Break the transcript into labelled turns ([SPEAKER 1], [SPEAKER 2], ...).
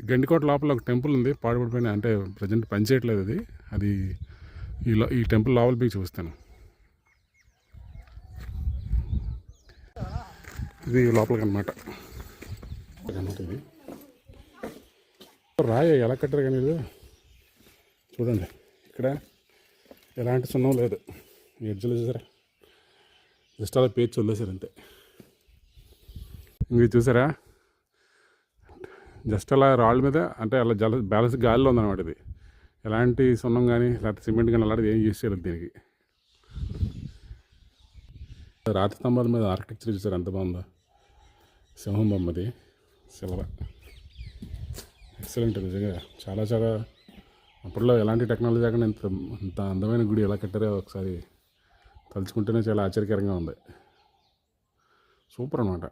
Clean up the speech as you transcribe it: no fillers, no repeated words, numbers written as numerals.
[SPEAKER 1] గండికోట లోపల ఒక టెంపుల్ ఉంది, పాడుపడిపోయిన, అంటే ప్రజెంట్ పనిచేయట్లేదు అది. అది ఈ టెంపుల్ లోపల పోయి చూపిస్తాను. ఇది లోపలికి అనమాట. ఇది రాయి ఎలా కట్టారు కానీ ఇది చూడండి, ఇక్కడ ఎలాంటి సున్నం లేదు. ఎడ్జులు చూసారా, జస్ట్ అలా పేర్చి వదిలేసారు అంతే. ఇంక చూసారా, జస్ట్ అలా రాళ్ళ మీద, అంటే అలా బ్యాలెన్స్ గాలిలో ఉందన్నమాట. ఇది ఎలాంటి సున్నం కానీ లేకపోతే సిమెంట్ కానీ అలాంటిది ఏం యూజ్ చేయలేదు దీనికి. రాతి స్తంభాల మీద ఆర్కిటెక్చర్ చూసారు ఎంత బాగుందో. సింహం బొమ్మది, సిల్వ, ఎక్సలెంట్. నిజంగా చాలా చాలా అప్పట్లో ఎలాంటి టెక్నాలజీ లేకుండా ఇంత అందమైన గుడి ఎలా కట్టారో ఒకసారి తలుచుకుంటేనే చాలా ఆశ్చర్యకరంగా ఉంది. సూపర్ అన్నమాట.